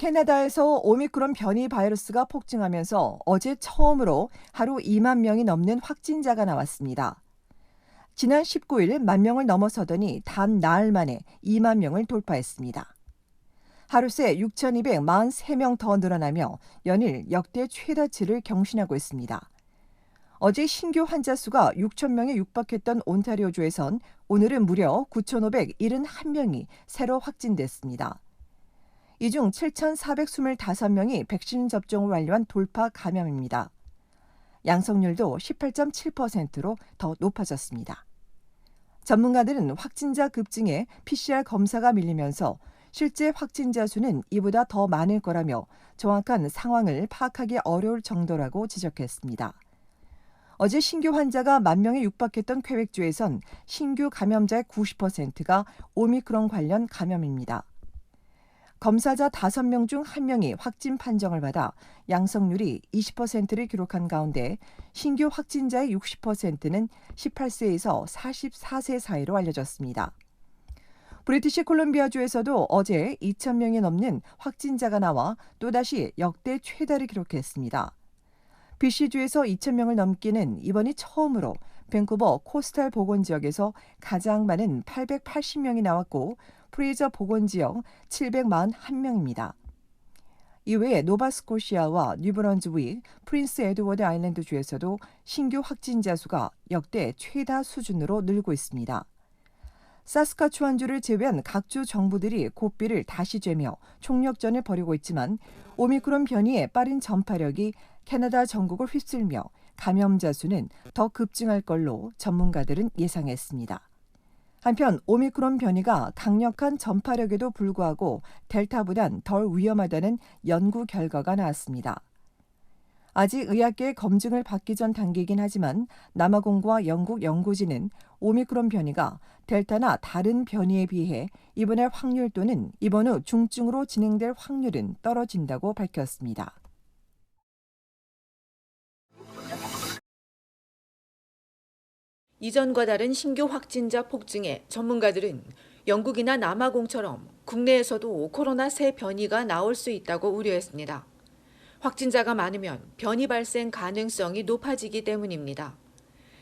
캐나다에서 오미크론 변이 바이러스가 폭증하면서 어제 처음으로 하루 2만 명이 넘는 확진자가 나왔습니다. 지난 19일 1만 명을 넘어서더니 단 나흘 만에 2만 명을 돌파했습니다. 하루 새 6,243명 더 늘어나며 연일 역대 최다치를 경신하고 있습니다. 어제 신규 환자 수가 6천 명에 육박했던 온타리오주에선 오늘은 무려 9,571명이 새로 확진됐습니다. 이 중 7,425명이 백신 접종을 완료한 돌파 감염입니다. 양성률도 18.7%로 더 높아졌습니다. 전문가들은 확진자 급증에 PCR 검사가 밀리면서 실제 확진자 수는 이보다 더 많을 거라며 정확한 상황을 파악하기 어려울 정도라고 지적했습니다. 어제 신규 환자가 1만 명에 육박했던 퀘벡주에선 신규 감염자의 90%가 오미크론 관련 감염입니다. 검사자 5명 중 1명이 확진 판정을 받아 양성률이 20%를 기록한 가운데 신규 확진자의 60%는 18세에서 44세 사이로 알려졌습니다. 브리티시 콜롬비아주에서도 어제 2,000명이 넘는 확진자가 나와 또다시 역대 최다를 기록했습니다. BC주에서 2,000명을 넘기는 이번이 처음으로 밴쿠버 코스탈 보건지역에서 가장 많은 880명이 나왔고 프레이저 보건지역 741명입니다. 이외에 노바스코시아와 뉴브런즈윅, 프린스 에드워드 아일랜드 주에서도 신규 확진자 수가 역대 최다 수준으로 늘고 있습니다. 사스카추안주를 제외한 각 주 정부들이 고삐를 다시 쬐며 총력전을 벌이고 있지만 오미크론 변이의 빠른 전파력이 캐나다 전국을 휩쓸며 감염자 수는 더 급증할 걸로 전문가들은 예상했습니다. 한편 오미크론 변이가 강력한 전파력에도 불구하고 델타보단 덜 위험하다는 연구 결과가 나왔습니다. 아직 의학계의 검증을 받기 전 단계이긴 하지만 남아공과 영국 연구진은 오미크론 변이가 델타나 다른 변이에 비해 입원할 확률 또는 입원 후 중증으로 진행될 확률은 떨어진다고 밝혔습니다. 이전과 다른 신규 확진자 폭증에 전문가들은 영국이나 남아공처럼 국내에서도 코로나 새 변이가 나올 수 있다고 우려했습니다. 확진자가 많으면 변이 발생 가능성이 높아지기 때문입니다.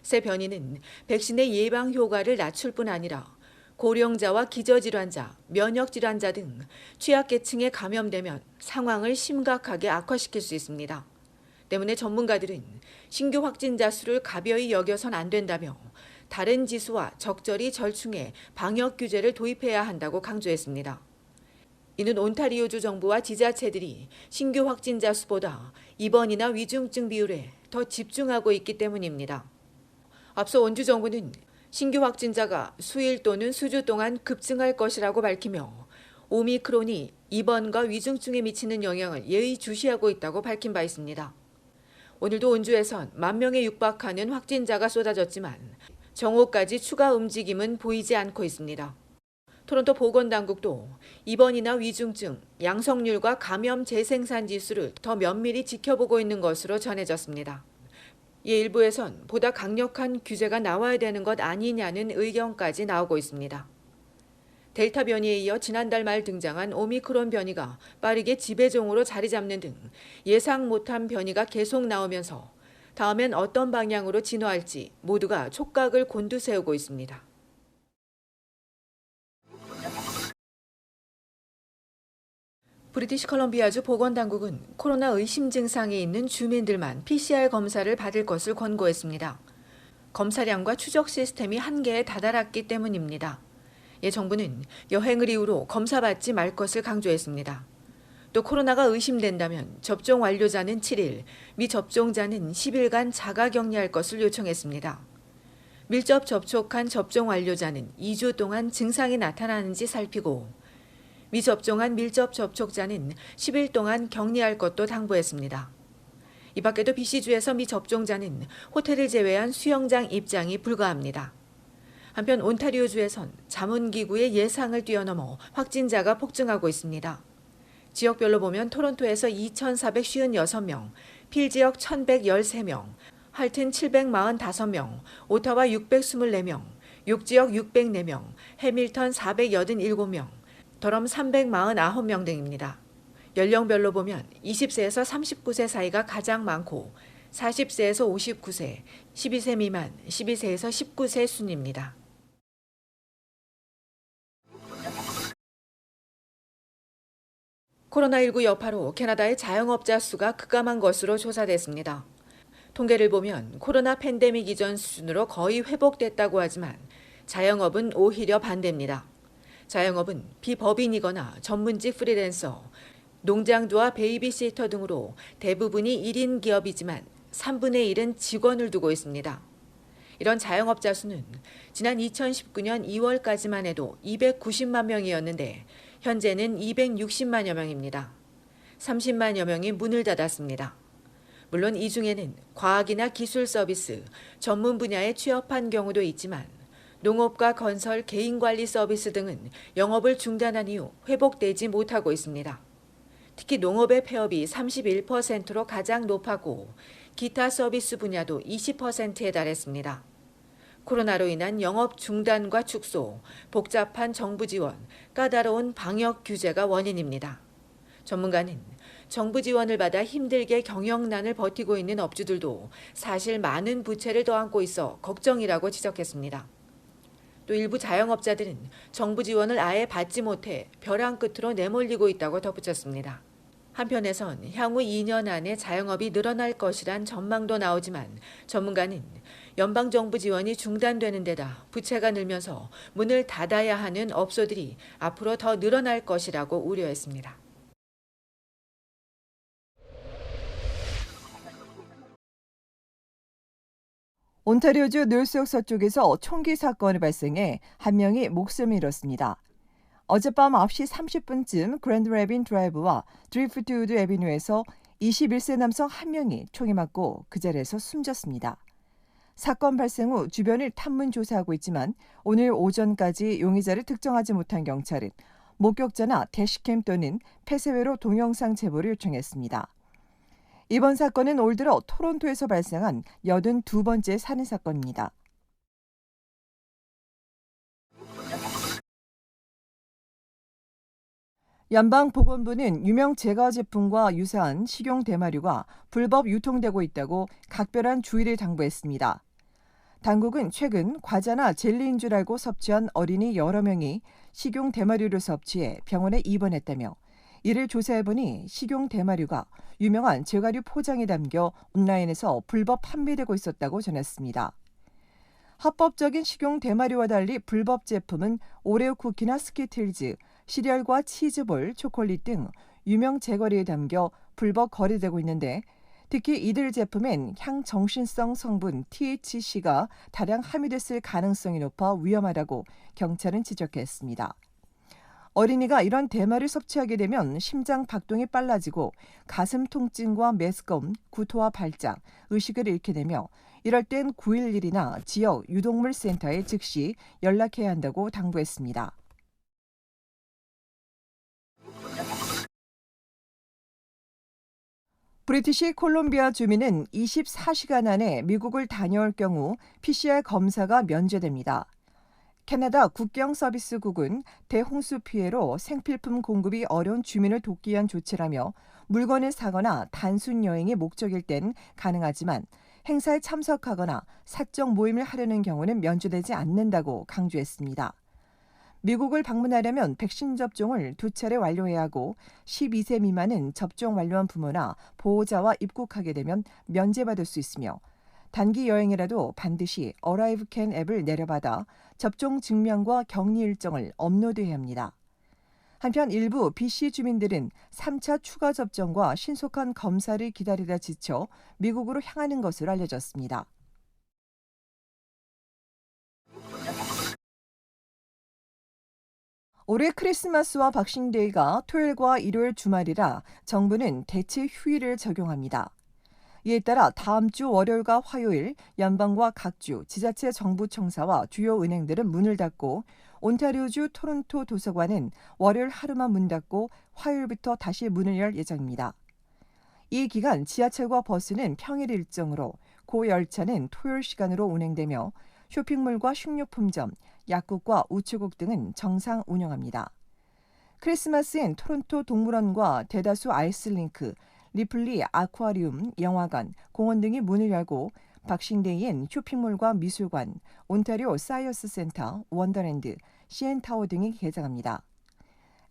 새 변이는 백신의 예방 효과를 낮출 뿐 아니라 고령자와 기저질환자, 면역질환자 등 취약계층에 감염되면 상황을 심각하게 악화시킬 수 있습니다. 때문에 전문가들은 신규 확진자 수를 가벼이 여겨선 안 된다며 다른 지수와 적절히 절충해 방역 규제를 도입해야 한다고 강조했습니다. 이는 온타리오주 정부와 지자체들이 신규 확진자 수보다 입원이나 위중증 비율에 더 집중하고 있기 때문입니다. 앞서 원주 정부는 신규 확진자가 수일 또는 수주 동안 급증할 것이라고 밝히며 오미크론이 입원과 위중증에 미치는 영향을 예의주시하고 있다고 밝힌 바 있습니다. 오늘도 원주에선 1만 명에 육박하는 확진자가 쏟아졌지만 정오까지 추가 움직임은 보이지 않고 있습니다. 토론토 보건당국도 입원이나 위중증, 양성률과 감염 재생산 지수를 더 면밀히 지켜보고 있는 것으로 전해졌습니다. 이 일부에선 보다 강력한 규제가 나와야 되는 것 아니냐는 의견까지 나오고 있습니다. 델타 변이에 이어 지난달 말 등장한 오미크론 변이가 빠르게 지배종으로 자리 잡는 등 예상 못한 변이가 계속 나오면서 다음엔 어떤 방향으로 진화할지 모두가 촉각을 곤두세우고 있습니다. 브리티시 컬럼비아주 보건당국은 코로나 의심 증상이 있는 주민들만 PCR 검사를 받을 것을 권고했습니다. 검사량과 추적 시스템이 한계에 다다랐기 때문입니다. 정부는 여행을 이유로 검사받지 말 것을 강조했습니다. 또 코로나가 의심된다면 접종 완료자는 7일, 미접종자는 10일간 자가격리할 것을 요청했습니다. 밀접 접촉한 접종 완료자는 2주 동안 증상이 나타나는지 살피고 미접종한 밀접 접촉자는 10일 동안 격리할 것도 당부했습니다. 이 밖에도 BC주에서 미접종자는 호텔을 제외한 수영장 입장이 불가합니다. 한편 온타리오주에선 자문기구의 예상을 뛰어넘어 확진자가 폭증하고 있습니다. 지역별로 보면 토론토에서 2,456명, 필 지역 1,113명, 할튼 745명, 오타와 624명, 6지역 604명, 해밀턴 487명, 더럼 349명 등입니다. 연령별로 보면 20세에서 39세 사이가 가장 많고 40세에서 59세, 12세 미만, 12세에서 19세 순입니다. 코로나19 여파로 캐나다의 자영업자 수가 급감한 것으로 조사됐습니다. 통계를 보면 코로나 팬데믹 이전 수준으로 거의 회복됐다고 하지만 자영업은 오히려 반대입니다. 자영업은 비법인이거나 전문직 프리랜서, 농장주와 베이비시터 등으로 대부분이 1인 기업이지만 3분의 1은 직원을 두고 있습니다. 이런 자영업자 수는 지난 2019년 2월까지만 해도 290만 명이었는데 현재는 260만여 명입니다. 30만여 명이 문을 닫았습니다. 물론 이 중에는 과학이나 기술 서비스, 전문 분야에 취업한 경우도 있지만 농업과 건설, 개인관리 서비스 등은 영업을 중단한 이후 회복되지 못하고 있습니다. 특히 농업의 폐업이 31%로 가장 높았고 기타 서비스 분야도 20%에 달했습니다. 코로나로 인한 영업 중단과 축소, 복잡한 정부 지원, 까다로운 방역 규제가 원인입니다. 전문가는 정부 지원을 받아 힘들게 경영난을 버티고 있는 업주들도 사실 많은 부채를 떠안고 있어 걱정이라고 지적했습니다. 또 일부 자영업자들은 정부 지원을 아예 받지 못해 벼랑 끝으로 내몰리고 있다고 덧붙였습니다. 한편에선 향후 2년 안에 자영업이 늘어날 것이란 전망도 나오지만 전문가는 연방정부 지원이 중단되는 데다 부채가 늘면서 문을 닫아야 하는 업소들이 앞으로 더 늘어날 것이라고 우려했습니다. 온타리오주 놀수역 서쪽에서 총기 사건이 발생해 한 명이 목숨을 잃었습니다. 어젯밤 9시 30분쯤 그랜드 레빈 드라이브와 드리프트우드 애비뉴에서 21세 남성 한 명이 총에 맞고 그 자리에서 숨졌습니다. 사건 발생 후 주변을 탐문 조사하고 있지만 오늘 오전까지 용의자를 특정하지 못한 경찰은 목격자나 대시캠 또는 폐쇄회로 동영상 제보를 요청했습니다. 이번 사건은 올 들어 토론토에서 발생한 82번째 살인사건입니다. 연방보건부는 유명 제과 제품과 유사한 식용 대마류가 불법 유통되고 있다고 각별한 주의를 당부했습니다. 당국은 최근 과자나 젤리인 줄 알고 섭취한 어린이 여러 명이 식용 대마류를 섭취해 병원에 입원했다며 이를 조사해보니 식용 대마류가 유명한 제과류 포장에 담겨 온라인에서 불법 판매되고 있었다고 전했습니다. 합법적인 식용 대마류와 달리 불법 제품은 오레오 쿠키나 스키틀즈, 시리얼과 치즈볼, 초콜릿 등 유명 제과류에 담겨 불법 거래되고 있는데 특히 이들 제품엔 향정신성 성분 THC가 다량 함유됐을 가능성이 높아 위험하다고 경찰은 지적했습니다. 어린이가 이런 대마를 섭취하게 되면 심장 박동이 빨라지고 가슴 통증과 메스꺼움, 구토와 발작, 의식을 잃게 되며 이럴 땐 911이나 지역 유동물 센터에 즉시 연락해야 한다고 당부했습니다. 브리티시 콜롬비아 주민은 24시간 안에 미국을 다녀올 경우 PCR 검사가 면제됩니다. 캐나다 국경서비스국은 대홍수 피해로 생필품 공급이 어려운 주민을 돕기 위한 조치라며 물건을 사거나 단순 여행이 목적일 땐 가능하지만 행사에 참석하거나 사적 모임을 하려는 경우는 면제되지 않는다고 강조했습니다. 미국을 방문하려면 백신 접종을 2차례 완료해야 하고 12세 미만은 접종 완료한 부모나 보호자와 입국하게 되면 면제받을 수 있으며 단기 여행이라도 반드시 어라이브 캔 앱을 내려받아 접종 증명과 격리 일정을 업로드해야 합니다. 한편 일부 BC 주민들은 3차 추가 접종과 신속한 검사를 기다리다 지쳐 미국으로 향하는 것으로 알려졌습니다. 올해 크리스마스와 박싱데이가 토요일과 일요일 주말이라 정부는 대체 휴일을 적용합니다. 이에 따라 다음 주 월요일과 화요일 연방과 각주, 지자체 정부청사와 주요 은행들은 문을 닫고 온타리오주 토론토 도서관은 월요일 하루만 문 닫고 화요일부터 다시 문을 열 예정입니다. 이 기간 지하철과 버스는 평일 일정으로 고열차는 토요일 시간으로 운행되며 쇼핑몰과 식료품점, 약국과 우체국 등은 정상 운영합니다. 크리스마스엔 토론토 동물원과 대다수 아이스링크, 리플리 아쿠아리움, 영화관, 공원 등이 문을 열고 박싱데이엔 쇼핑몰과 미술관, 온타리오 사이언스 센터, 원더랜드, CN타워 등이 개장합니다.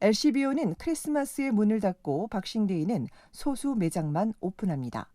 LCBO는 크리스마스에 문을 닫고 박싱데이는 소수 매장만 오픈합니다.